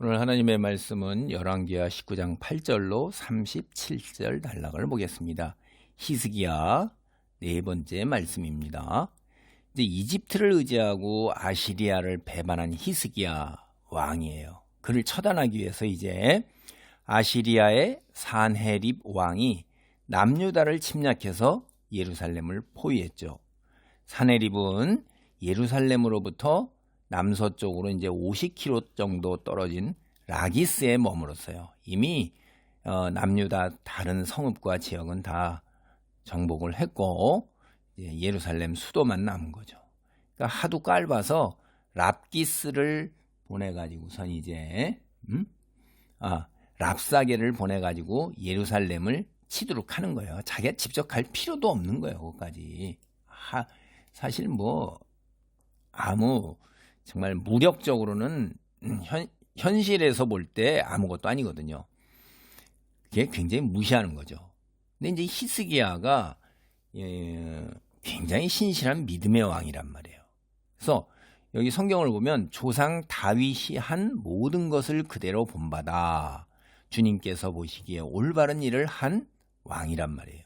오늘 하나님의 말씀은 열왕기하 19장 8절로 37절 단락을 보겠습니다. 히스기야 네 번째 말씀입니다. 이제 이집트를 의지하고 아시리아를 배반한 히스기야 왕이에요. 그를 처단하기 위해서 이제 아시리아의 산헤립 왕이 남유다를 침략해서 예루살렘을 포위했죠. 산헤립은 예루살렘으로부터 남서쪽으로 이제 50km 정도 떨어진 라기스에 머물었어요. 이미 남유다 다른 성읍과 지역은 다 정복을 했고 이제 예루살렘 수도만 남은 거죠. 그러니까 하도 짧아서 랍기스를 보내가지고선 이제 랍사게를 보내가지고 예루살렘을 치도록 하는 거예요. 자기가 직접 갈 필요도 없는 거예요. 거기까지. 사실 뭐 아무 정말 무력적으로는 현실에서 볼 때 아무것도 아니거든요. 그게 굉장히 무시하는 거죠. 근데 이제 히스기야가 굉장히 신실한 믿음의 왕이란 말이에요. 그래서 여기 성경을 보면 조상 다윗이 한 모든 것을 그대로 본받아 주님께서 보시기에 올바른 일을 한 왕이란 말이에요.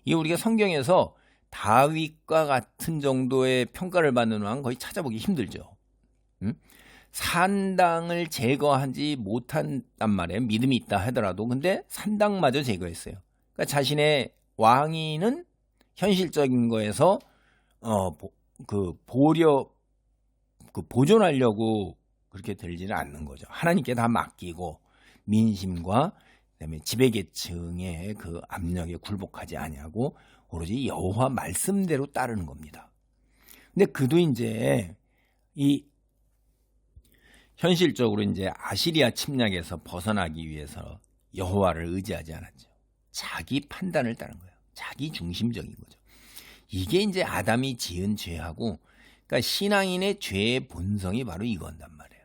이게 우리가 성경에서 다윗과 같은 정도의 평가를 받는 왕 거의 찾아보기 힘들죠. 산당을 제거하지 못한단 말이에요. 믿음이 있다 하더라도. 근데 산당마저 제거했어요. 그러니까 자신의 왕위는 현실적인 거에서 보존하려고 그렇게 들지는 않는 거죠. 하나님께 다 맡기고 민심과 그다음에 지배계층의 그 압력에 굴복하지 아니하고 오로지 여호와 말씀대로 따르는 겁니다. 근데 그도 이제 이 현실적으로 이제 아시리아 침략에서 벗어나기 위해서 여호와를 의지하지 않았죠. 자기 판단을 따른 거예요. 자기 중심적인 거죠. 이게 이제 아담이 지은 죄하고, 그러니까 신앙인의 죄의 본성이 바로 이건단 말이에요.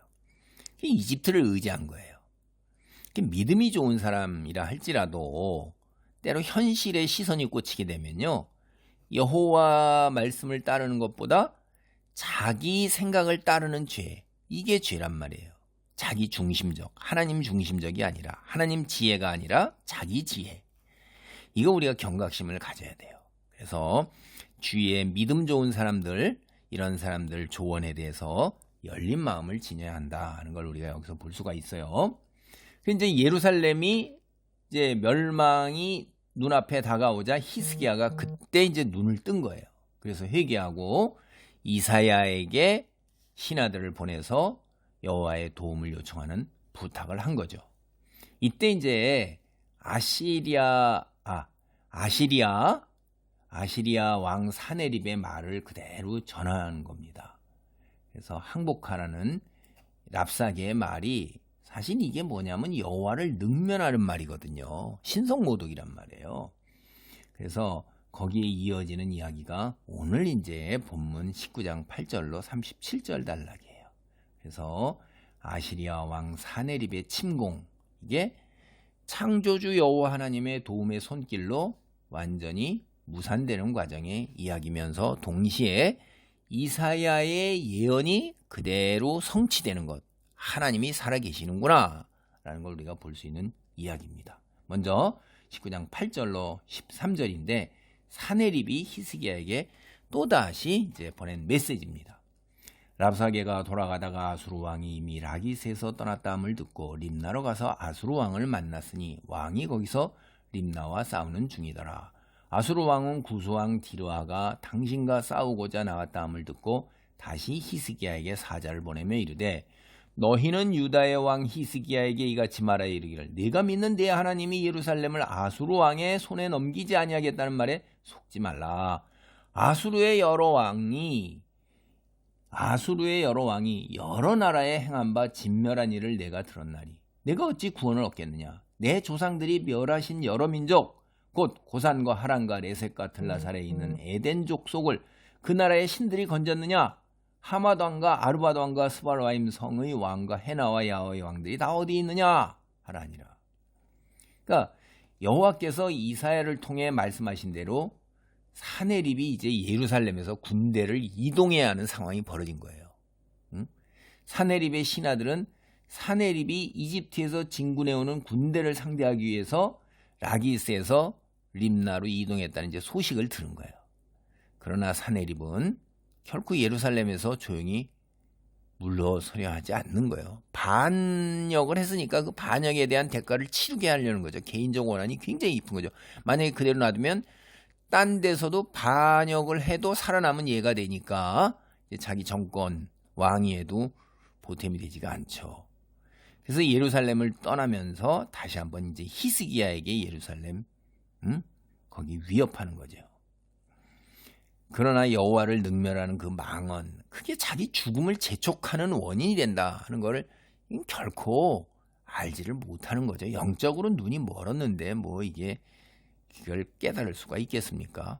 이집트를 의지한 거예요. 믿음이 좋은 사람이라 할지라도 때로 현실에 시선이 꽂히게 되면요, 여호와 말씀을 따르는 것보다 자기 생각을 따르는 죄, 이게 죄란 말이에요. 자기 중심적, 하나님 중심적이 아니라, 하나님 지혜가 아니라 자기 지혜. 이거 우리가 경각심을 가져야 돼요. 그래서 주위에 믿음 좋은 사람들, 이런 사람들 조언에 대해서 열린 마음을 지녀야 한다는 걸 우리가 여기서 볼 수가 있어요. 이제 예루살렘이 이제 멸망이 눈앞에 다가오자 히스기야가 그때 이제 눈을 뜬 거예요. 그래서 회개하고 이사야에게 신하들을 보내서 여호와의 도움을 요청하는 부탁을 한 거죠. 이때 이제 아시리아 왕 사네립의 말을 그대로 전하는 겁니다. 그래서 항복하라는 랍사게의 말이 사실 이게 뭐냐면 여호와를 능멸하는 말이거든요. 신성모독이란 말이에요. 그래서 거기에 이어지는 이야기가 오늘 이제 본문 19장 8절로 37절 단락이에요. 그래서 아시리아 왕 사네립의 침공, 이게 창조주 여호와 하나님의 도움의 손길로 완전히 무산되는 과정의 이야기면서 동시에 이사야의 예언이 그대로 성취되는 것, 하나님이 살아계시는구나 라는 걸 우리가 볼 수 있는 이야기입니다. 먼저 19장 8절로 13절인데 사네립이 히스기야에게 또다시 이제 보낸 메시지입니다. 랍사게가 돌아가다가 아수르 왕이 이미 라기스에서 떠났다함을 듣고 림나로 가서 아수르 왕을 만났으니 왕이 거기서 림나와 싸우는 중이더라. 아수르 왕은 구스왕 디르아가 당신과 싸우고자 나왔다함을 듣고 다시 히스기야에게 사자를 보내며 이르되 너희는 유다의 왕 히스기야에게 이같이 말하여 이르기를 네가 믿는 네 하나님이 예루살렘을 아수르 왕의 손에 넘기지 아니하겠다는 말에 속지 말라. 아수르의 여러 왕이 여러 나라에 행한 바 진멸한 일을 내가 들었나니 내가 어찌 구원을 얻겠느냐. 내 조상들이 멸하신 여러 민족 곧 고산과 하란과 레셋과 들라살에 있는 에덴 족속을 그 나라의 신들이 건졌느냐. 하마도 왕과 아르바도 왕과 스발와임 성의 왕과 헤나와 야어의 왕들이 다 어디 있느냐 하라니라. 그러니까 여호와께서 이사야를 통해 말씀하신 대로 사네립이 이제 예루살렘에서 군대를 이동해야 하는 상황이 벌어진 거예요. 사네립의 신하들은 사네립이 이집트에서 진군해오는 군대를 상대하기 위해서 라기스에서 림나로 이동했다는 이제 소식을 들은 거예요. 그러나 사네립은 결코 예루살렘에서 조용히 물러서려 하지 않는 거예요. 반역을 했으니까 그 반역에 대한 대가를 치르게 하려는 거죠. 개인적 원한이 굉장히 깊은 거죠. 만약에 그대로 놔두면 딴 데서도 반역을 해도 살아남은 예가 되니까 자기 정권 왕위에도 보탬이 되지가 않죠. 그래서 예루살렘을 떠나면서 다시 한번 이제 히스기야에게 예루살렘 거기 위협하는 거죠. 그러나 여호와를 능멸하는 그 망언, 그게 자기 죽음을 재촉하는 원인이 된다 하는 걸 결코 알지를 못하는 거죠. 영적으로 눈이 멀었는데 뭐 이게 그걸 깨달을 수가 있겠습니까?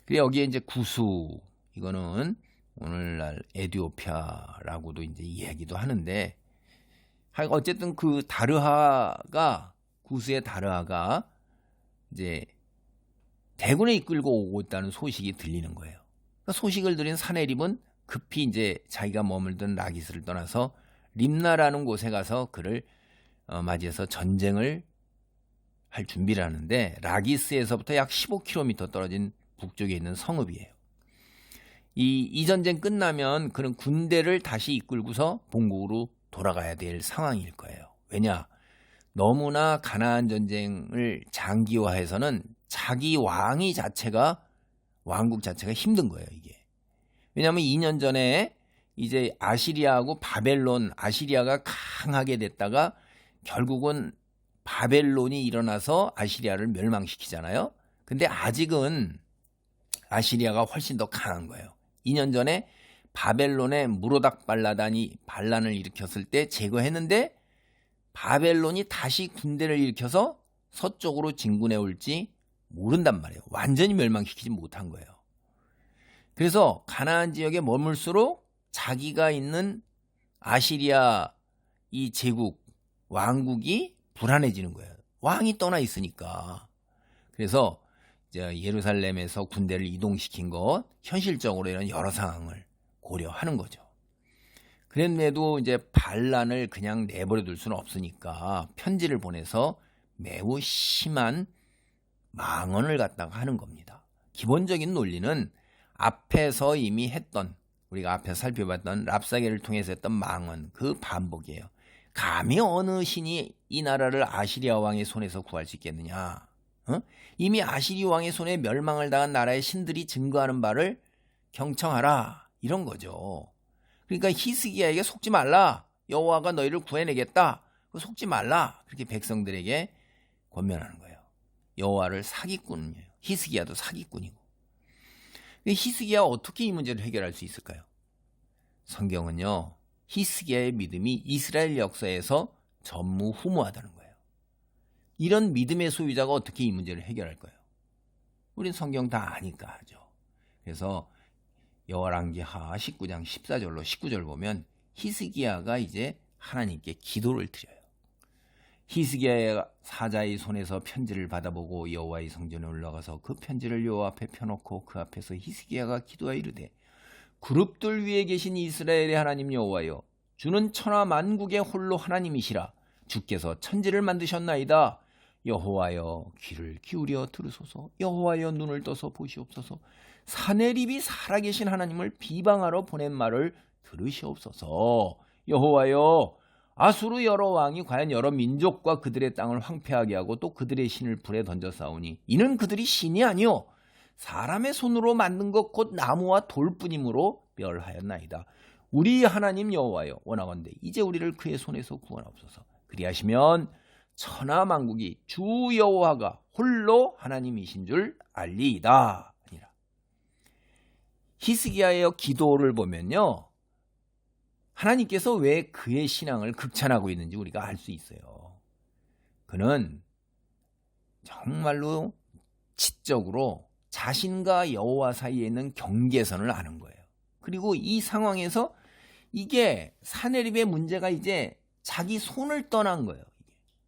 그리고 여기에 이제 구수, 이거는 오늘날 에디오피아라고도 이제 이야기도 하는데, 어쨌든 그 다르하가, 구수의 다르하가 이제 대군에 이끌고 오고 있다는 소식이 들리는 거예요. 그러니까 소식을 들은 사네립은 급히 이제 자기가 머물던 라기스를 떠나서 림나라는 곳에 가서 그를 맞이해서 전쟁을 할 준비를 하는데, 라기스에서부터 약 15km 떨어진 북쪽에 있는 성읍이에요. 이 전쟁 끝나면 그는 군대를 다시 이끌고서 본국으로 돌아가야 될 상황일 거예요. 왜냐? 너무나 가나안 전쟁을 장기화해서는 자기 왕국 자체가 힘든 거예요, 이게. 왜냐하면 2년 전에 이제 아시리아하고 아시리아가 강하게 됐다가 결국은 바벨론이 일어나서 아시리아를 멸망시키잖아요. 근데 아직은 아시리아가 훨씬 더 강한 거예요. 2년 전에 바벨론의 무로닥 반란을 일으켰을 때 제거했는데, 바벨론이 다시 군대를 일으켜서 서쪽으로 진군해 올지 모른단 말이에요. 완전히 멸망시키지 못한 거예요. 그래서 가나안 지역에 머물수록 자기가 있는 아시리아 이 제국, 왕국이 불안해지는 거예요. 왕이 떠나 있으니까. 그래서 이제 예루살렘에서 군대를 이동시킨 것, 현실적으로 이런 여러 상황을 고려하는 거죠. 그런데도 이제 반란을 그냥 내버려 둘 수는 없으니까 편지를 보내서 매우 심한 망언을 갖다가 하는 겁니다. 기본적인 논리는 앞에서 이미 했던, 우리가 앞에서 살펴봤던 랍사게를 통해서 했던 망언, 그 반복이에요. 감히 어느 신이 이 나라를 아시리아 왕의 손에서 구할 수 있겠느냐? 이미 아시리아 왕의 손에 멸망을 당한 나라의 신들이 증거하는 바를 경청하라, 이런 거죠. 그러니까 히스기야에게 속지 말라, 여호와가 너희를 구해내겠다, 속지 말라, 그렇게 백성들에게 권면하는 거예요. 여호와를 사기꾼이에요. 히스기야도 사기꾼이고. 히스기야가 어떻게 이 문제를 해결할 수 있을까요? 성경은요, 히스기야의 믿음이 이스라엘 역사에서 전무후무하다는 거예요. 이런 믿음의 소유자가 어떻게 이 문제를 해결할까요? 우린 성경 다 아니까 하죠. 그래서 여호와기하 19장 14절로 19절 보면 히스기야가 이제 하나님께 기도를 드려요. 히스기야의 사자의 손에서 편지를 받아보고 여호와의 성전에 올라가서 그 편지를 여호와 앞에 펴놓고 그 앞에서 히스기야가 기도하여 이르되, 그룹들 위에 계신 이스라엘의 하나님 여호와여, 주는 천하 만국의 홀로 하나님이시라. 주께서 천지를 만드셨나이다. 여호와여, 귀를 기울여 들으소서. 여호와여, 눈을 떠서 보시옵소서. 사네립이 살아계신 하나님을 비방하러 보낸 말을 들으시옵소서. 여호와여, 아수르 여러 왕이 과연 여러 민족과 그들의 땅을 황폐하게 하고 또 그들의 신을 불에 던져 싸우니 이는 그들이 신이 아니요 사람의 손으로 만든 것 곧 나무와 돌뿐이므로 멸하였나이다. 우리 하나님 여호와여, 원하건대 이제 우리를 그의 손에서 구원하옵소서. 그리하시면 천하 만국이 주 여호와가 홀로 하나님이신 줄 알리이다. 히스기야의 기도를 보면요, 하나님께서 왜 그의 신앙을 극찬하고 있는지 우리가 알 수 있어요. 그는 정말로 지적으로 자신과 여호와 사이에 있는 경계선을 아는 거예요. 그리고 이 상황에서 이게 사네립의 문제가 이제 자기 손을 떠난 거예요.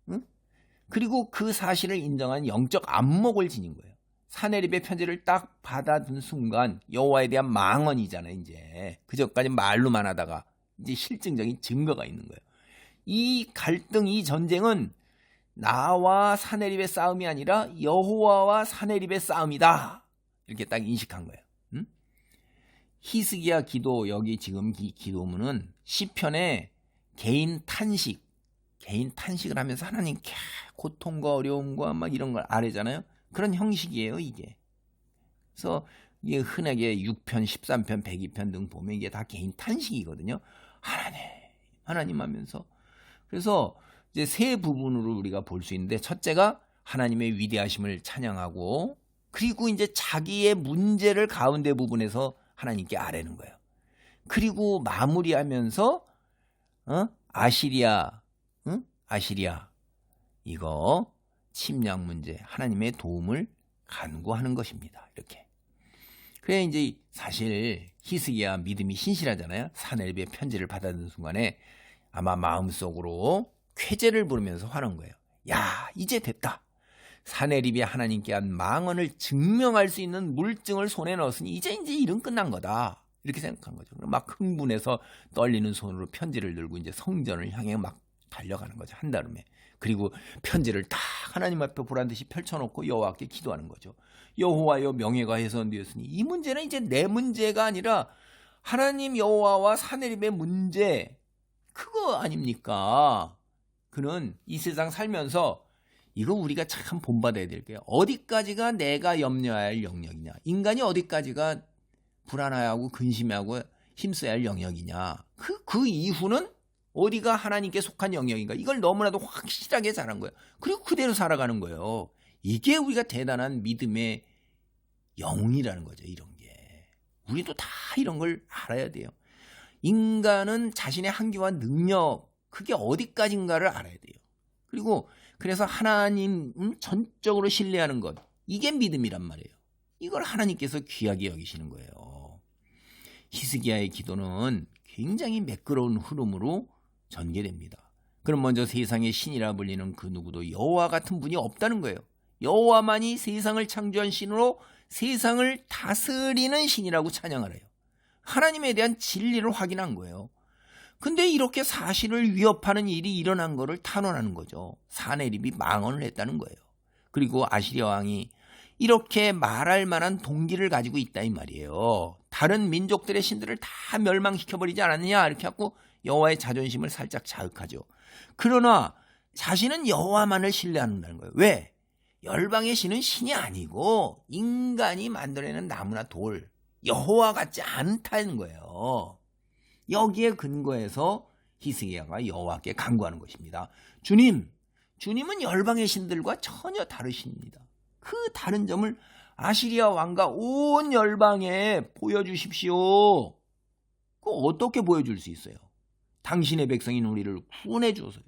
응? 그리고 그 사실을 인정한 영적 안목을 지닌 거예요. 사네립의 편지를 딱 받아든 순간 여호와에 대한 망언이잖아요. 이제 그전까지 말로만 하다가 이제 실증적인 증거가 있는 거예요. 이 갈등, 이 전쟁은 나와 사내립의 싸움이 아니라 여호와와 사내립의 싸움이다. 이렇게 딱 인식한 거예요. 히스기야 기도, 여기 지금 이 기도문은 시편에 개인 탄식을 하면서 하나님 고통과 어려움과 막 이런 걸 아뢰잖아요. 그런 형식이에요, 이게. 그래서 이게 흔하게 6편, 13편, 102편 등 보면 이게 다 개인 탄식이거든요. 하나님 하면서. 그래서 이제 세 부분으로 우리가 볼 수 있는데, 첫째가 하나님의 위대하심을 찬양하고, 그리고 이제 자기의 문제를 가운데 부분에서 하나님께 아뢰는 거예요. 그리고 마무리하면서 아시리아 이거 침략 문제, 하나님의 도움을 간구하는 것입니다. 이렇게. 그래 이제 사실 히스기야 믿음이 신실하잖아요. 사내립의 편지를 받아든 순간에 아마 마음속으로 쾌재를 부르면서 화난 거예요. 야, 이제 됐다. 사내립이 하나님께 한 망언을 증명할 수 있는 물증을 손에 넣었으니 이제 일은 끝난 거다. 이렇게 생각한 거죠. 막 흥분해서 떨리는 손으로 편지를 들고 이제 성전을 향해 막 달려가는 거죠. 한달음에. 그리고 편지를 딱 하나님 앞에 보란 듯이 펼쳐놓고 여호와께 기도하는 거죠. 여호와여, 명예가 훼손되었으니 이 문제는 이제 내 문제가 아니라 하나님 여호와와 사내립의 문제, 그거 아닙니까? 그는 이 세상 살면서 이거 우리가 참 본받아야 될 게요. 어디까지가 내가 염려해야 할 영역이냐. 인간이 어디까지가 불안해하고 근심하고 힘써야 할 영역이냐. 그 이후는 어디가 하나님께 속한 영역인가. 이걸 너무나도 확실하게 잘한 거예요. 그리고 그대로 살아가는 거예요. 이게 우리가 대단한 믿음의 영웅이라는 거죠. 이런 게. 우리도 다 이런 걸 알아야 돼요. 인간은 자신의 한계와 능력, 그게 어디까지인가를 알아야 돼요. 그리고 그래서 하나님 전적으로 신뢰하는 것, 이게 믿음이란 말이에요. 이걸 하나님께서 귀하게 여기시는 거예요. 히스기야의 기도는 굉장히 매끄러운 흐름으로 전개됩니다. 그럼 먼저 세상의 신이라 불리는 그 누구도 여호와 같은 분이 없다는 거예요. 여호와만이 세상을 창조한 신으로 세상을 다스리는 신이라고 찬양을 해요. 하나님에 대한 진리를 확인한 거예요. 근데 이렇게 사실을 위협하는 일이 일어난 거를 탄원하는 거죠. 사내립이 망언을 했다는 거예요. 그리고 아시리아 왕이 이렇게 말할 만한 동기를 가지고 있다 이 말이에요. 다른 민족들의 신들을 다 멸망시켜버리지 않았느냐 이렇게 하고 여호와의 자존심을 살짝 자극하죠. 그러나 자신은 여호와만을 신뢰한다는 거예요. 왜? 열방의 신은 신이 아니고 인간이 만들어내는 나무나 돌, 여호와 같지 않다는 거예요. 여기에 근거해서 히스기야가 여호와께 간구하는 것입니다. 주님은 열방의 신들과 전혀 다르십니다. 그 다른 점을 아시리아 왕과 온 열방에 보여주십시오. 그거 어떻게 보여줄 수 있어요? 당신의 백성인 우리를 구원해 주어서요.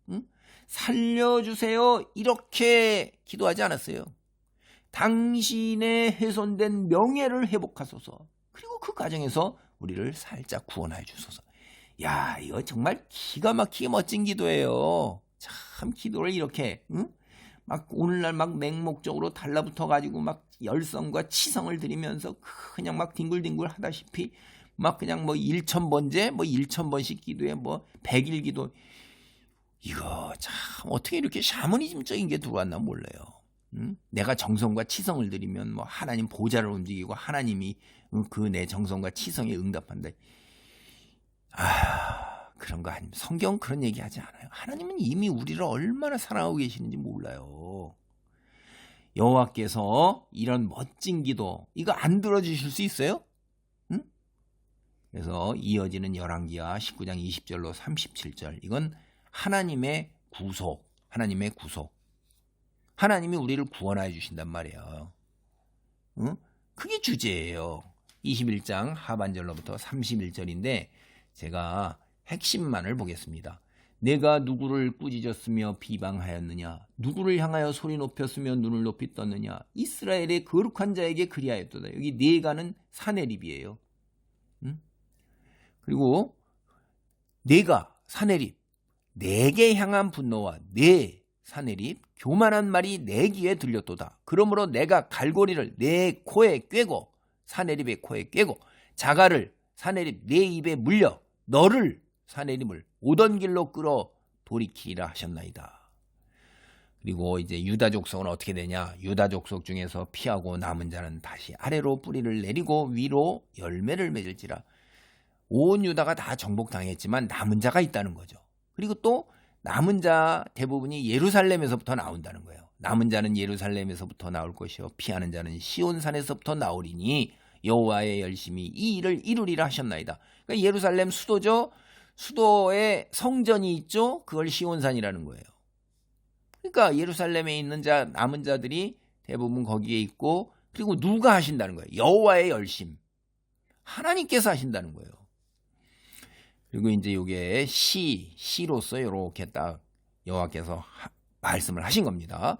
응? 살려주세요. 이렇게 기도하지 않았어요. 당신의 훼손된 명예를 회복하소서. 그리고 그 과정에서 우리를 살짝 구원해 주소서. 야, 이거 정말 기가 막히게 멋진 기도예요. 참 기도를 이렇게 막 오늘날 막 맹목적으로 달라붙어 가지고 막 열성과 치성을 들이면서 그냥 막 뒹굴뒹굴 하다시피 막 그냥 뭐 1000번째 뭐 1000번씩 기도에 뭐 100일 기도, 이거 참 어떻게 이렇게 샤머니즘적인 게 들어왔나 몰라요. 내가 정성과 치성을 들이면 뭐 하나님 보좌를 움직이고 하나님이 그 내 정성과 치성에 응답한다. 그런 거 아닙니다. 성경은 그런 얘기 하지 않아요. 하나님은 이미 우리를 얼마나 사랑하고 계시는지 몰라요. 여호와께서 이런 멋진 기도, 이거 안 들어주실 수 있어요? 응? 그래서 이어지는 열왕기하 19장 20절로 37절, 이건 하나님의 구속, 하나님이 우리를 구원하여 주신단 말이에요. 응? 그게 주제예요. 21장 하반절로부터 31절인데 제가 핵심만을 보겠습니다. 내가 누구를 꾸짖었으며 비방하였느냐? 누구를 향하여 소리 높였으며 눈을 높이 떴느냐? 이스라엘의 거룩한 자에게 그리하였도다. 여기 네가는 사내립이에요. 그리고 네가 사내립, 내게 향한 분노와 네 사내립, 교만한 말이 내 귀에 들렸도다. 그러므로 내가 갈고리를 내 코에 꿰고 사내립의 코에 꿰고 자갈을 사내립 내 입에 물려 너를 사내립을 오던 길로 끌어 돌이키리라 하셨나이다. 그리고 이제 유다 족속은 어떻게 되냐? 유다 족속 중에서 피하고 남은 자는 다시 아래로 뿌리를 내리고 위로 열매를 맺을지라. 온 유다가 다 정복당했지만 남은 자가 있다는 거죠. 그리고 또 남은 자 대부분이 예루살렘에서부터 나온다는 거예요. 남은 자는 예루살렘에서부터 나올 것이요 피하는 자는 시온산에서부터 나오리니 여호와의 열심히 이 일을 이루리라 하셨나이다. 그러니까 예루살렘 수도죠. 수도에 성전이 있죠. 그걸 시온산이라는 거예요. 그러니까 예루살렘에 있는 자 남은 자들이 대부분 거기에 있고, 그리고 누가 하신다는 거예요? 여호와의 열심, 하나님께서 하신다는 거예요. 그리고 이제 이게 시로서 이렇게 딱 여호와께서 말씀을 하신 겁니다.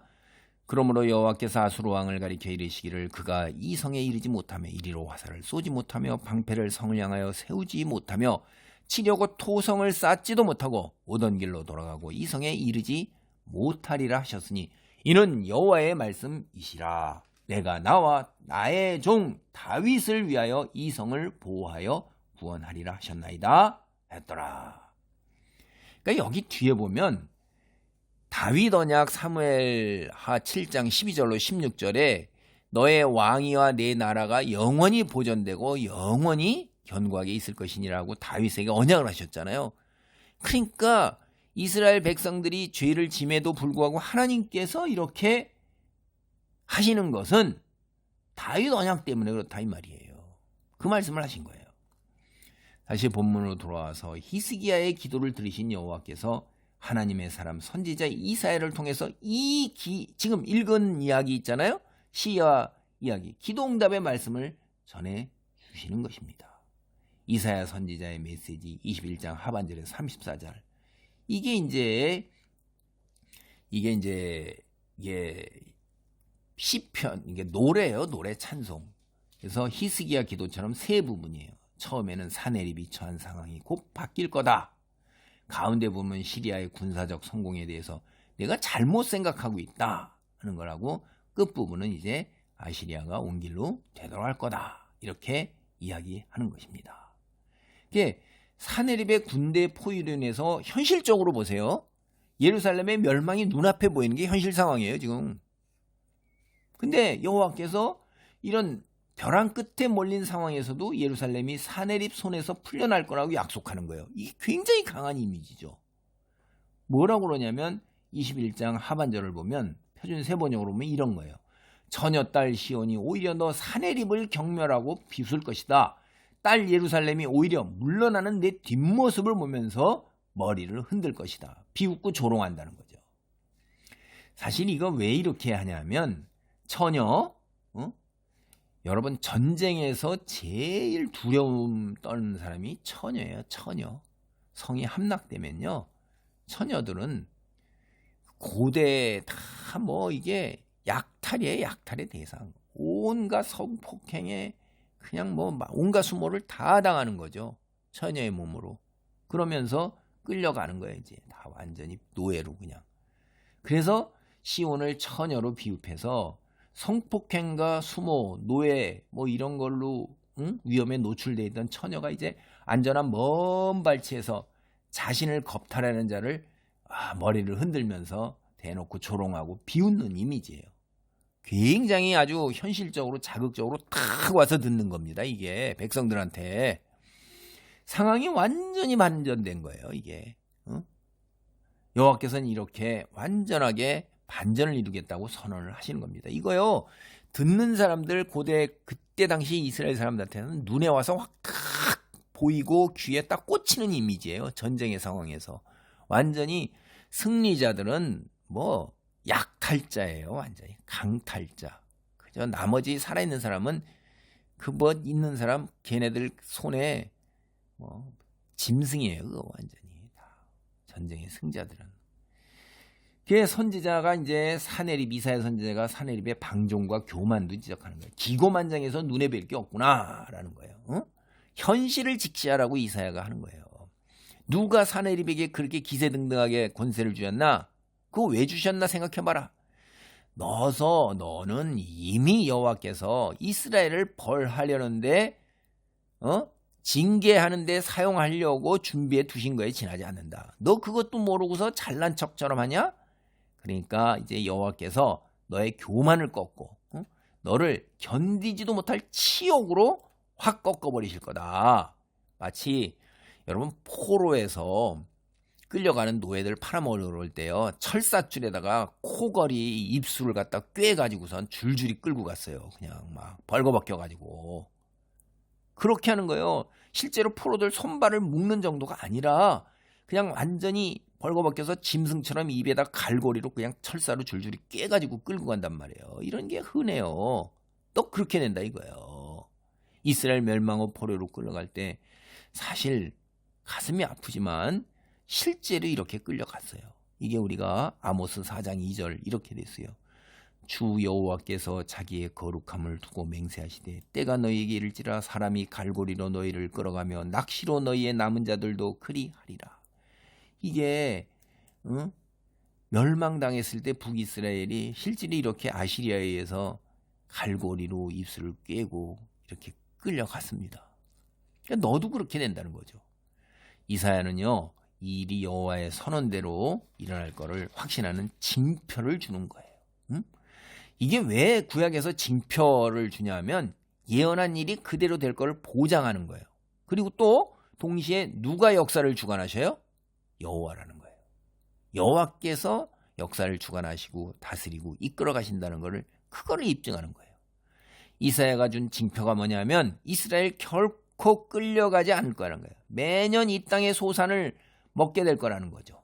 그러므로 여호와께서 아수르 왕을 가리켜 이르시기를 그가 이 성에 이르지 못하며 이리로 화살을 쏘지 못하며 방패를 성을 향하여 세우지 못하며 치려고 토성을 쌓지도 못하고 오던 길로 돌아가고 이 성에 이르지 못하리라 하셨으니 이는 여호와의 말씀이시라. 내가 나와 나의 종 다윗을 위하여 이 성을 보호하여 구원하리라 하셨나이다 했더라. 그러니까 여기 뒤에 보면 다윗 언약 사무엘하 7장 12절로 16절에 너의 왕위와 내 나라가 영원히 보존되고 영원히 견고하게 있을 것이니라고 다윗에게 언약을 하셨잖아요. 그러니까 이스라엘 백성들이 죄를 짐에도 불구하고 하나님께서 이렇게 하시는 것은 다윗 언약 때문에 그렇다 이 말이에요. 그 말씀을 하신 거예요. 다시 본문으로 돌아와서 히스기야의 기도를 들으신 여호와께서 하나님의 사람 선지자 이사야를 통해서 지금 읽은 이야기 있잖아요. 시야 이야기, 기도응답의 말씀을 전해 주시는 것입니다. 이사야 선지자의 메시지 21장 하반절에 34절. 이게 시편, 이게 노래예요. 노래 찬송. 그래서 히스기야 기도처럼 세 부분이에요. 처음에는 사내립이 처한 상황이 곧 바뀔 거다. 가운데 보면 시리아의 군사적 성공에 대해서 내가 잘못 생각하고 있다 하는 거라고, 끝부분은 이제 아시리아가 온 길로 되돌아갈 거다 이렇게 이야기하는 것입니다. 이게 사내립의 군대 포위로 인해서 현실적으로 보세요. 예루살렘의 멸망이 눈앞에 보이는 게 현실 상황이에요 지금. 근데 여호와께서 이런 벼랑 끝에 몰린 상황에서도 예루살렘이 사내립 손에서 풀려날 거라고 약속하는 거예요. 이게 굉장히 강한 이미지죠. 뭐라고 그러냐면 21장 하반절을 보면 표준 세번역으로 보면 이런 거예요. 처녀딸 시온이 오히려 너 사내립을 경멸하고 비웃을 것이다. 딸 예루살렘이 오히려 물러나는 내 뒷모습을 보면서 머리를 흔들 것이다. 비웃고 조롱한다는 거죠. 사실 이거 왜 이렇게 하냐면 처녀, 여러분 전쟁에서 제일 두려움 떠는 사람이 처녀예요. 처녀. 성이 함락되면요, 처녀들은 고대 다 이게 약탈이에요. 약탈의 대상. 온갖 성폭행에 그냥 온갖 수모를 다 당하는 거죠. 처녀의 몸으로. 그러면서 끌려가는 거예요. 이제 다 완전히 노예로 그냥. 그래서 시온을 처녀로 비유해서 성폭행과 수모, 노예 이런 걸로 위험에 노출되어 있던 처녀가 이제 안전한 먼 발치에서 자신을 겁탈하는 자를 머리를 흔들면서 대놓고 조롱하고 비웃는 이미지예요. 굉장히 아주 현실적으로 자극적으로 탁 와서 듣는 겁니다. 이게 백성들한테 상황이 완전히 반전된 거예요. 이게 여호와께서는 이렇게 완전하게 반전을 이루겠다고 선언을 하시는 겁니다. 이거요, 듣는 사람들, 그때 당시 이스라엘 사람들한테는 눈에 와서 확 보이고 귀에 딱 꽂히는 이미지예요. 전쟁의 상황에서 완전히 승리자들은 약탈자예요. 완전히 강탈자. 그죠? 나머지 살아있는 사람은 있는 사람 걔네들 손에 짐승이에요. 그거 완전히 다 전쟁의 승자들은. 그 선지자가 이제 이사야 선지자가 사내립의 방종과 교만도 지적하는 거예요. 기고만장해서 눈에 뵐 게 없구나라는 거예요. 현실을 직시하라고 이사야가 하는 거예요. 누가 사내립에게 그렇게 기세등등하게 권세를 주었나? 그거 왜 주셨나 생각해봐라. 너는 이미 여호와께서 이스라엘을 벌하려는데 징계하는데 사용하려고 준비해 두신 거에 지나지 않는다. 너 그것도 모르고서 잘난 척처럼 하냐? 그러니까 이제 여호와께서 너의 교만을 꺾고 너를 견디지도 못할 치욕으로 확 꺾어버리실 거다. 마치 여러분 포로에서 끌려가는 노예들 팔아먹을 때요, 철사줄에다가 코걸이 입술을 갖다 꿰가지고선 줄줄이 끌고 갔어요. 그냥 막 벌거벗겨가지고 그렇게 하는 거예요. 실제로 포로들 손발을 묶는 정도가 아니라 그냥 완전히 벌거벗겨서 짐승처럼 입에다 갈고리로 그냥 철사로 줄줄이 꿰가지고 끌고 간단 말이에요. 이런 게 흔해요. 또 그렇게 된다 이거예요. 이스라엘 멸망 후 포로로 끌려갈 때 사실 가슴이 아프지만 실제로 이렇게 끌려갔어요. 이게 우리가 아모스 4장 2절 이렇게 됐어요. 주 여호와께서 자기의 거룩함을 두고 맹세하시되 때가 너희에게 이를지라 사람이 갈고리로 너희를 끌어가며 낚시로 너희의 남은 자들도 그리하리라. 이게 멸망당했을 때 북이스라엘이 실제로 이렇게 아시리아에 의해서 갈고리로 입술을 꿰고 이렇게 끌려갔습니다. 그러니까 너도 그렇게 된다는 거죠. 이사야는요, 이 일이 여호와의 선언대로 일어날 거를 확신하는 징표를 주는 거예요. 이게 왜 구약에서 징표를 주냐면 예언한 일이 그대로 될 거를 보장하는 거예요. 그리고 또 동시에 누가 역사를 주관하셔요? 여호와라는 거예요. 여호와께서 역사를 주관하시고 다스리고 이끌어 가신다는 거를 그거를 입증하는 거예요. 이사야가 준 징표가 뭐냐면 이스라엘 결코 끌려가지 않을 거라는 거예요. 매년 이 땅의 소산을 먹게 될 거라는 거죠.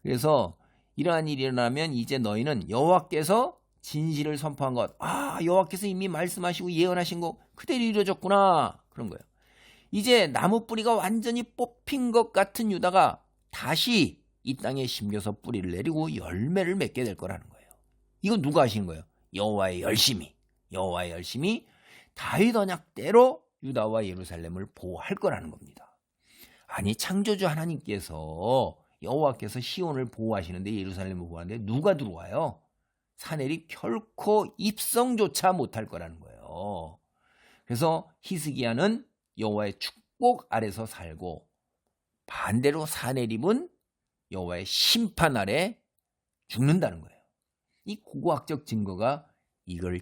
그래서 이러한 일이 일어나면 이제 너희는 여호와께서 진실을 선포한 것, 여호와께서 이미 말씀하시고 예언하신 거 그대로 이루어졌구나, 그런 거예요. 이제 나무 뿌리가 완전히 뽑힌 것 같은 유다가 다시 이 땅에 심겨서 뿌리를 내리고 열매를 맺게 될 거라는 거예요. 이거 누가 하신 거예요? 여호와의 열심히 다윗 언약대로 유다와 예루살렘을 보호할 거라는 겁니다. 아니, 창조주 하나님께서 여호와께서 시온을 보호하시는데 예루살렘을 보호하는데 누가 들어와요? 사내리 결코 입성조차 못할 거라는 거예요. 그래서 히스기야는 여호와의 축복 아래서 살고 반대로 사내립은 여호와의 심판 아래 죽는다는 거예요. 이 고고학적 증거가 이걸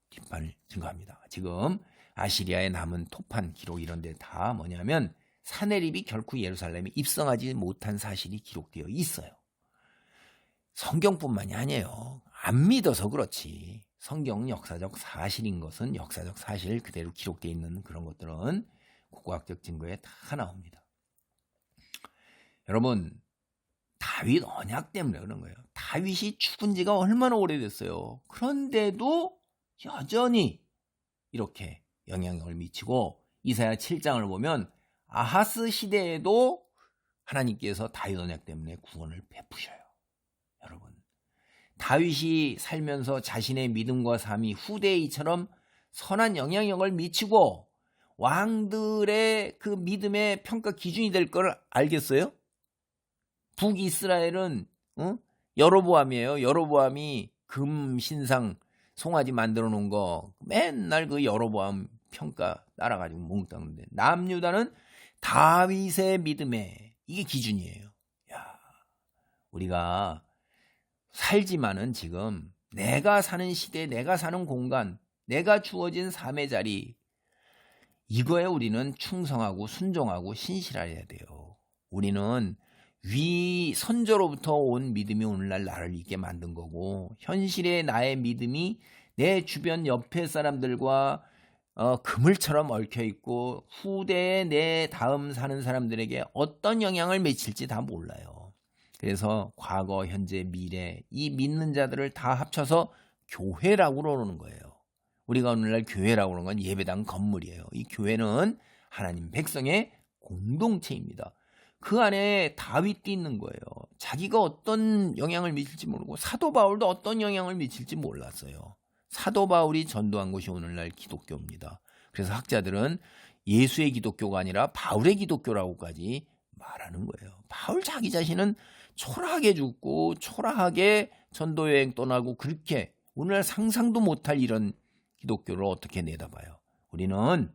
뒷판을 증거합니다. 지금 아시리아에 남은 토판 기록 이런 데 다 뭐냐면 사내립이 결코 예루살렘에 입성하지 못한 사실이 기록되어 있어요. 성경뿐만이 아니에요. 안 믿어서 그렇지. 성경 역사적 사실인 것은 역사적 사실 그대로 기록되어 있는 그런 것들은 고고학적 증거에 다 나옵니다. 여러분, 다윗 언약 때문에 그런 거예요. 다윗이 죽은 지가 얼마나 오래됐어요. 그런데도 여전히 이렇게 영향력을 미치고 이사야 7장을 보면 아하스 시대에도 하나님께서 다윗 언약 때문에 구원을 베푸셔요. 여러분, 다윗이 살면서 자신의 믿음과 삶이 후대에 이처럼 선한 영향력을 미치고 왕들의 그 믿음의 평가 기준이 될 걸 알겠어요? 북이스라엘은 여로보암이에요. 여로보암이 금 신상 송아지 만들어 놓은 거 맨날 그 여로보암 평가 따라가지고 몽땅인데 남유다는 다윗의 믿음에 이게 기준이에요. 야, 우리가 살지만은 지금 내가 사는 시대, 내가 사는 공간, 내가 주어진 삶의 자리, 이거에 우리는 충성하고 순종하고 신실해야 돼요. 우리는 위 선조로부터 온 믿음이 오늘날 나를 있게 만든 거고, 현실의 나의 믿음이 내 주변 옆에 사람들과 그물처럼 얽혀있고 후대에 내 다음 사는 사람들에게 어떤 영향을 미칠지 다 몰라요. 그래서 과거, 현재, 미래 이 믿는 자들을 다 합쳐서 교회라고 그러는 거예요. 우리가 오늘날 교회라고 그러는 건 예배당 건물이에요. 이 교회는 하나님 백성의 공동체입니다. 그 안에 다윗도 있는 거예요. 자기가 어떤 영향을 미칠지 모르고 사도 바울도 어떤 영향을 미칠지 몰랐어요. 사도 바울이 전도한 것이 오늘날 기독교입니다. 그래서 학자들은 예수의 기독교가 아니라 바울의 기독교라고까지 말하는 거예요. 바울 자기 자신은 초라하게 죽고 초라하게 전도여행 떠나고 그렇게 오늘날 상상도 못할 이런 기독교를 어떻게 내다봐요. 우리는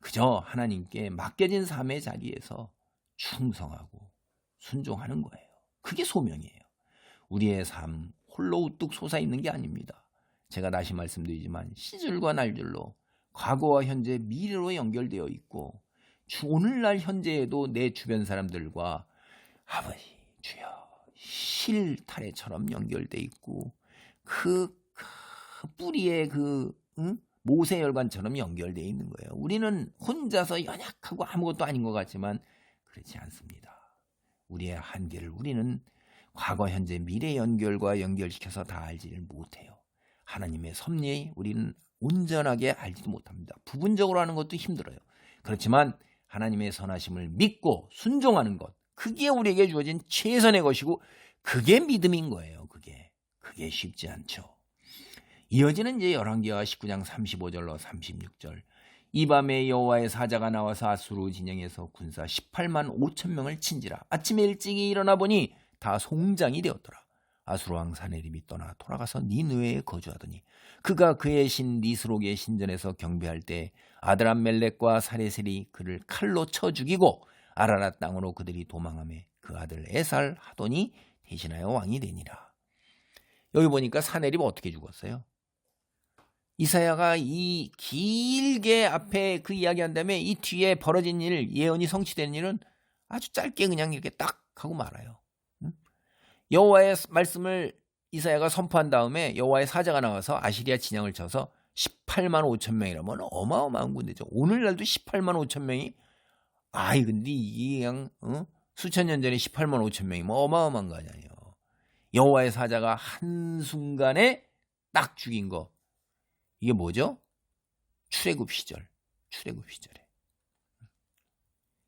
그저 하나님께 맡겨진 삶의 자리에서 충성하고 순종하는 거예요. 그게 소명이에요. 우리의 삶 홀로 우뚝 솟아있는 게 아닙니다. 제가 다시 말씀드리지만 시절과 날들로 과거와 현재, 미래로 연결되어 있고 오늘날 현재에도 내 주변 사람들과 아버지 주여 실타래처럼 연결되어 있고 그 뿌리에 모세혈관처럼 연결되어 있는 거예요. 우리는 혼자서 연약하고 아무것도 아닌 것 같지만 그렇지 않습니다. 우리의 한계를 우리는 과거, 현재, 미래 연결과 연결시켜서 다 알지를 못해요. 하나님의 섭리 우리는 온전하게 알지도 못합니다. 부분적으로 하는 것도 힘들어요. 그렇지만 하나님의 선하심을 믿고 순종하는 것, 그게 우리에게 주어진 최선의 것이고 그게 믿음인 거예요. 그게 쉽지 않죠. 이어지는 이제 열왕기하 19장 35절로 36절. 이 밤에 여호와의 사자가 나와서 아수르 진영에서 군사 18만 5천 명을 친지라. 아침에 일찍이 일어나 보니 다 송장이 되었더라. 아수르 왕 사네립이 떠나 돌아가서 니느웨에 거주하더니 그가 그의 신 니스록의 신전에서 경배할 때 아드람멜렉과 사레셀이 그를 칼로 쳐 죽이고 아라랏 땅으로 그들이 도망하며 그 아들 에살 하돈이 대신하여 왕이 되니라. 여기 보니까 사네립 어떻게 죽었어요? 이사야가 이 길게 앞에 그 이야기한 다음에 이 뒤에 벌어진 일, 예언이 성취되는 일은 아주 짧게 그냥 이렇게 딱 하고 말아요. 여호와의 말씀을 이사야가 선포한 다음에 여호와의 사자가 나와서 아시리아 진영을 쳐서 18만 5천 명이라면 어마어마한 군대죠. 오늘날도 18만 5천 명이 근데 이게 그냥 수천 년 전에 18만 5천 명이 뭐 어마어마한 거 아니에요. 여호와의 사자가 한순간에 딱 죽인 거. 이게 뭐죠? 출애굽 시절에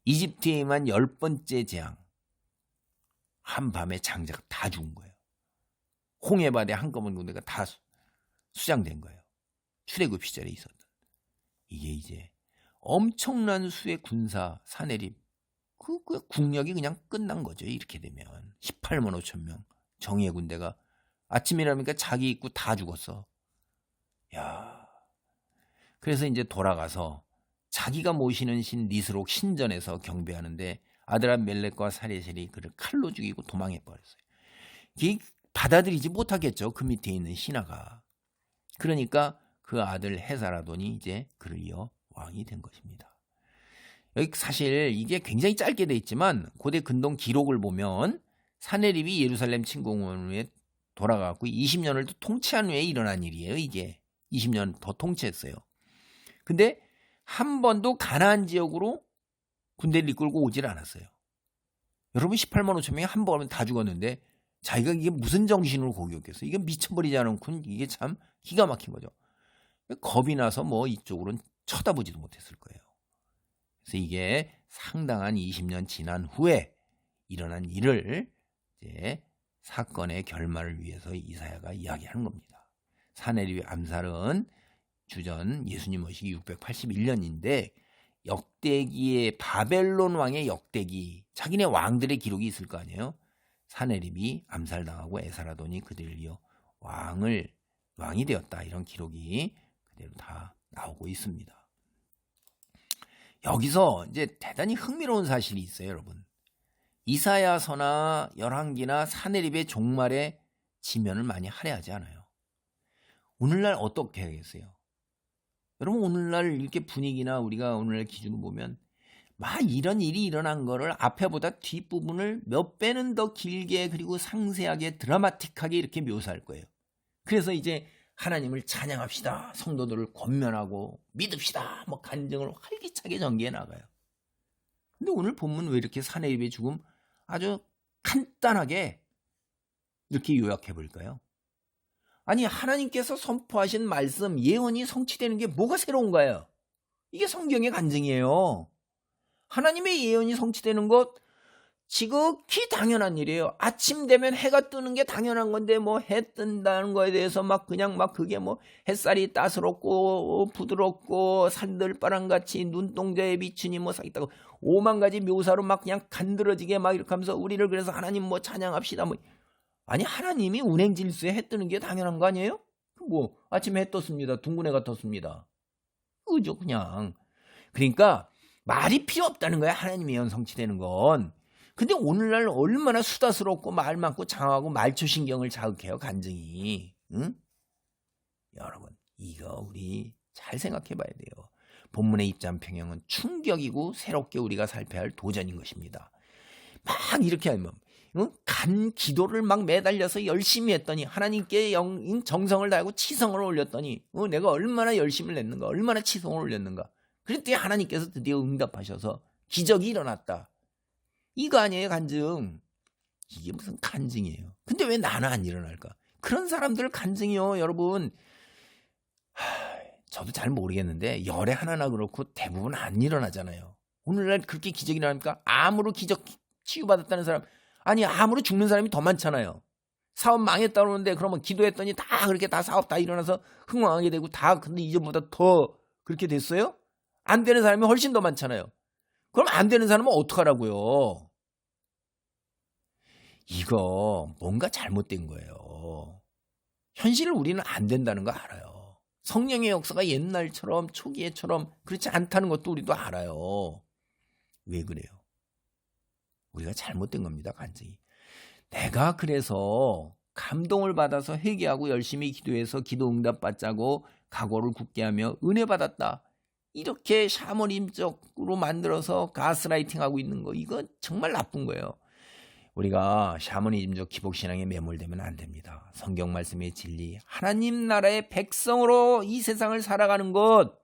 이집트에 임한 10번째 재앙, 한밤에 장자가 다 죽은 거예요. 홍해바다에 한꺼번에 군대가 다 수장된 거예요. 출애굽 시절에 있었던. 이게 이제 엄청난 수의 군사 사내립, 그 국력이 그냥 끝난 거죠. 이렇게 되면 18만 5천 명 정예 군대가 아침이라니까 자기 입구 다 죽었어. 야, 그래서 이제 돌아가서 자기가 모시는 신 니스록 신전에서 경배하는데 아드람멜렉과 사레셀이 그를 칼로 죽이고 도망해 버렸어요. 이게 받아들이지 못하겠죠. 그 밑에 있는 신하가. 그러니까 그 아들 헤사라돈이 이제 그를 이어 왕이 된 것입니다. 여기 사실 이게 굉장히 짧게 돼 있지만 고대 근동 기록을 보면 사네립이 예루살렘 침공을 후에 돌아가고 20년을 또 통치한 후에 일어난 일이에요. 이게 20년 더 통치했어요. 근데 한 번도 가나안 지역으로 군대를 이끌고 오질 않았어요. 여러분 18만 5천 명이 한 번에 다 죽었는데 자기가 이게 무슨 정신으로 거기 있겠어요? 이게 미쳐버리지 않은군. 이게 참 기가 막힌 거죠. 겁이 나서 뭐 이쪽으로는 쳐다보지도 못했을 거예요. 그래서 이게 상당한 20년 지난 후에 일어난 일을 이제 사건의 결말을 위해서 이사야가 이야기하는 겁니다. 사네립의 암살은 주전 예수님 오시기 681년인데 역대기의 바벨론 왕의 역대기, 자기네 왕들의 기록이 있을 거 아니에요. 사네립이 암살당하고 에사라돈이 그들을 이어 왕이 되었다. 이런 기록이 그대로 다 나오고 있습니다. 여기서 이제 대단히 흥미로운 사실이 있어요, 여러분. 이사야서나 열왕기나 사네립의 종말의 지면을 많이 할애하지 않아요. 오늘날 어떻게 하겠어요? 여러분 오늘날 이렇게 분위기나 우리가 오늘날 기준으로 보면 막 이런 일이 일어난 거를 앞에보다 뒷부분을 몇 배는 더 길게 그리고 상세하게 드라마틱하게 이렇게 묘사할 거예요. 그래서 이제 하나님을 찬양합시다. 성도들을 권면하고 믿읍시다. 뭐 간증을 활기차게 전개해 나가요. 근데 오늘 본문 왜 이렇게 사네립의 죽음 아주 간단하게 이렇게 요약해 볼까요? 아니 하나님께서 선포하신 말씀 예언이 성취되는 게 뭐가 새로운가요? 이게 성경의 간증이에요. 하나님의 예언이 성취되는 것 지극히 당연한 일이에요. 아침 되면 해가 뜨는 게 당연한 건데 뭐 해 뜬다는 거에 대해서 막 그냥 막 그게 뭐 햇살이 따스럽고 부드럽고 산들바람같이 눈동자에 비추니 뭐 사겠다고 5만 가지 묘사로 막 그냥 간드러지게 막 이렇게 하면서 우리를 그래서 하나님 뭐 찬양합시다 뭐. 아니 하나님이 운행질서에 해 뜨는 게 당연한 거 아니에요? 뭐 아침에 해 떴습니다. 둥근 해가 떴습니다. 그죠 그냥. 그러니까 말이 필요 없다는 거야. 하나님의 연 성취되는 건. 근데 오늘날 얼마나 수다스럽고 말 많고 장하고 말초신경을 자극해요. 간증이. 응? 여러분 이거 우리 잘 생각해 봐야 돼요. 본문의 입장 평형은 충격이고 새롭게 우리가 살펴야 할 도전인 것입니다. 막 이렇게 하면 간 기도를 막 매달려서 열심히 했더니 하나님께 정성을 다하고 치성을 올렸더니 내가 얼마나 열심을 냈는가, 얼마나 치성을 올렸는가. 그랬더니 하나님께서 드디어 응답하셔서 기적이 일어났다. 이거 아니에요, 간증. 이게 무슨 간증이에요. 근데 왜 나는 안 일어날까? 그런 사람들 간증이요, 여러분. 저도 잘 모르겠는데 열에 하나나 그렇고 대부분 안 일어나잖아요. 오늘날 그렇게 기적이 일어납니까? 암으로 기적 치유받았다는 사람, 아니 암으로 죽는 사람이 더 많잖아요. 사업 망했다 그러는데 그러면 기도했더니 다 그렇게 다 사업 다 일어나서 흥왕하게 되고 다 근데 이전보다 더 그렇게 됐어요? 안 되는 사람이 훨씬 더 많잖아요. 그럼 안 되는 사람은 어떡하라고요? 이거 뭔가 잘못된 거예요. 현실을 우리는 안 된다는 거 알아요. 성령의 역사가 옛날처럼 초기에처럼 그렇지 않다는 것도 우리도 알아요. 왜 그래요? 우리가 잘못된 겁니다. 간증이. 내가 그래서 감동을 받아서 회개하고 열심히 기도해서 기도 응답 받자고 각오를 굳게 하며 은혜 받았다. 이렇게 샤머님적으로 만들어서 가스라이팅하고 있는 거, 이거 정말 나쁜 거예요. 우리가 샤머니즘적 기복신앙에 매몰되면 안 됩니다. 성경 말씀의 진리, 하나님 나라의 백성으로 이 세상을 살아가는 것,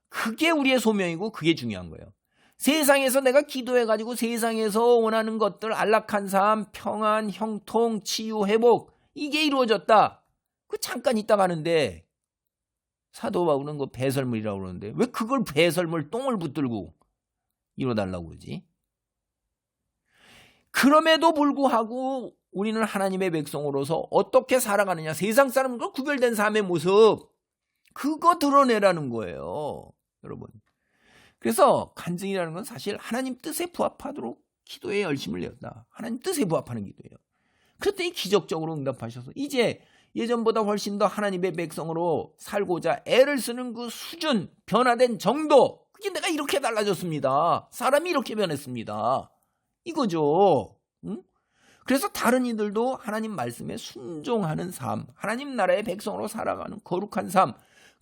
그게 우리의 소명이고 그게 중요한 거예요. 세상에서 내가 기도해가지고 세상에서 원하는 것들, 안락한 삶, 평안, 형통, 치유, 회복, 이게 이루어졌다. 그 잠깐 있다 가는데 사도 바울은 그 배설물이라고 그러는데 왜 그걸 배설물 똥을 붙들고 이뤄달라고 그러지? 그럼에도 불구하고 우리는 하나님의 백성으로서 어떻게 살아가느냐, 세상 사람과 구별된 삶의 모습, 그거 드러내라는 거예요, 여러분. 그래서 간증이라는 건 사실 하나님 뜻에 부합하도록 기도에 열심을 내었다. 하나님 뜻에 부합하는 기도예요. 그랬더니 기적적으로 응답하셔서 이제 예전보다 훨씬 더 하나님의 백성으로 살고자 애를 쓰는 그 수준, 변화된 정도, 그게 내가 이렇게 달라졌습니다. 사람이 이렇게 변했습니다. 이거죠. 응? 그래서 다른 이들도 하나님 말씀에 순종하는 삶, 하나님 나라의 백성으로 살아가는 거룩한 삶,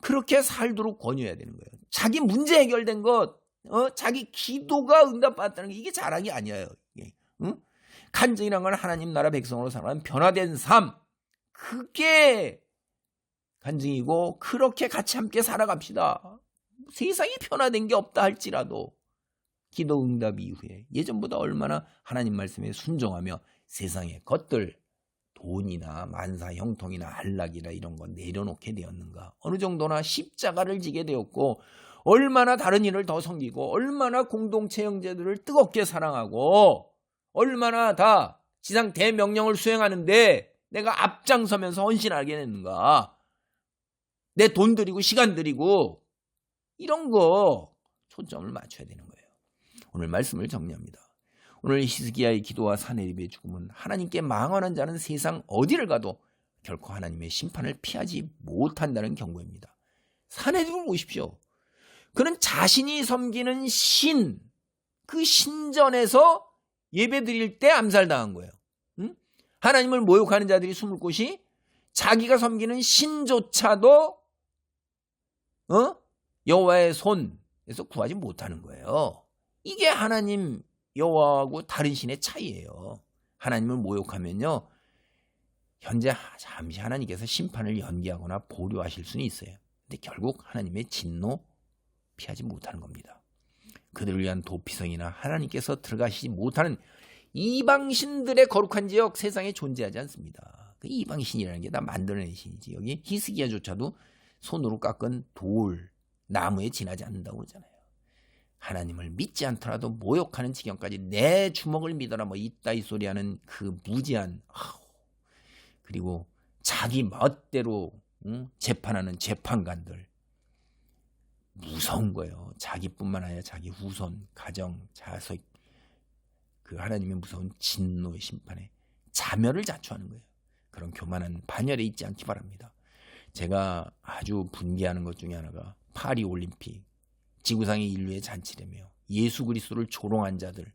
그렇게 살도록 권유해야 되는 거예요. 자기 문제 해결된 것, 자기 기도가 응답받았다는 게 이게 자랑이 아니에요. 응? 간증이란 건 하나님 나라 백성으로 살아가는 변화된 삶, 그게 간증이고 그렇게 같이 함께 살아갑시다. 세상이 변화된 게 없다 할지라도 기도 응답 이후에 예전보다 얼마나 하나님 말씀에 순종하며 세상의 것들, 돈이나 만사 형통이나 안락이나 이런 거 내려놓게 되었는가, 어느 정도나 십자가를 지게 되었고 얼마나 다른 일을 더 섬기고 얼마나 공동체 형제들을 뜨겁게 사랑하고 얼마나 다 지상 대명령을 수행하는데 내가 앞장서면서 헌신하게 됐는가, 내 돈 들이고 시간 들이고 이런 거 초점을 맞춰야 되는 거예요. 오늘 말씀을 정리합니다. 오늘 히스기야의 기도와 사내립의 죽음은 하나님께 망언한 자는 세상 어디를 가도 결코 하나님의 심판을 피하지 못한다는 경고입니다. 사내립을 보십시오. 그는 자신이 섬기는 신, 그 신전에서 예배 드릴 때 암살당한 거예요. 응? 하나님을 모욕하는 자들이 숨을 곳이 자기가 섬기는 신조차도 여호와의 손에서 구하지 못하는 거예요. 이게 하나님 여호와하고 다른 신의 차이예요. 하나님을 모욕하면요, 현재 잠시 하나님께서 심판을 연기하거나 보류하실 수는 있어요. 근데 결국 하나님의 진노 피하지 못하는 겁니다. 그들을 위한 도피성이나 하나님께서 들어가시지 못하는 이방신들의 거룩한 지역 세상에 존재하지 않습니다. 그 이방신이라는 게 다 만들어낸 신이지. 여기 히스기야조차도 손으로 깎은 돌, 나무에 지나지 않는다고 그러잖아요. 하나님을 믿지 않더라도 모욕하는 지경까지 내 주먹을 믿어라 뭐 이따위 소리하는 그 무지한, 그리고 자기 멋대로 재판하는 재판관들, 무서운 거예요. 자기뿐만 아니라 자기 후손, 가정, 자손, 그 하나님의 무서운 진노의 심판에 자멸을 자초하는 거예요. 그런 교만한 반열에 있지 않기 바랍니다. 제가 아주 분개하는 것 중에 하나가 파리 올림픽 지구상의 인류의 잔치라며 예수 그리스도를 조롱한 자들,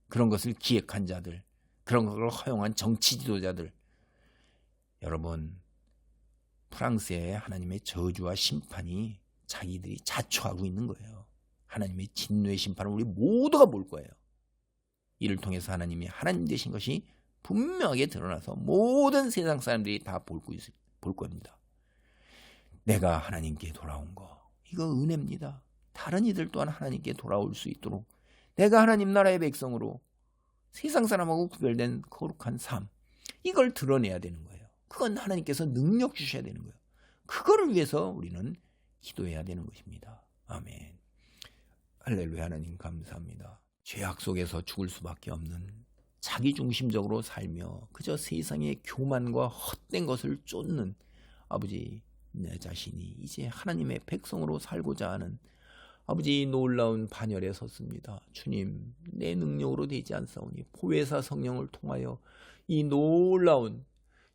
그런 것을 기획한 자들, 그런 것을 허용한 정치 지도자들, 여러분, 프랑스의 하나님의 저주와 심판이 자기들이 자초하고 있는 거예요. 하나님의 진노의 심판을 우리 모두가 볼 거예요. 이를 통해서 하나님이 하나님 되신 것이 분명하게 드러나서 모든 세상 사람들이 다 볼 겁니다. 내가 하나님께 돌아온 거, 이거 은혜입니다. 다른 이들 또한 하나님께 돌아올 수 있도록 내가 하나님 나라의 백성으로 세상 사람하고 구별된 거룩한 삶, 이걸 드러내야 되는 거예요. 그건 하나님께서 능력 주셔야 되는 거예요. 그거를 위해서 우리는 기도해야 되는 것입니다. 아멘. 할렐루야. 하나님 감사합니다. 죄악 속에서 죽을 수밖에 없는, 자기중심적으로 살며 그저 세상의 교만과 헛된 것을 쫓는 아버지, 내 자신이 이제 하나님의 백성으로 살고자 하는 아버지, 놀라운 반열에 섰습니다. 주님, 내 능력으로 되지 않사오니 보혜사 성령을 통하여 이 놀라운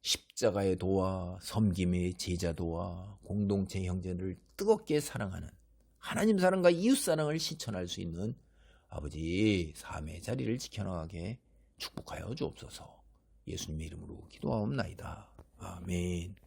십자가의 도와 섬김의 제자도와 공동체 형제를 뜨겁게 사랑하는 하나님 사랑과 이웃 사랑을 실천할 수 있는 아버지, 삶의 자리를 지켜나가게 축복하여 주옵소서. 예수님의 이름으로 기도하옵나이다. 아멘.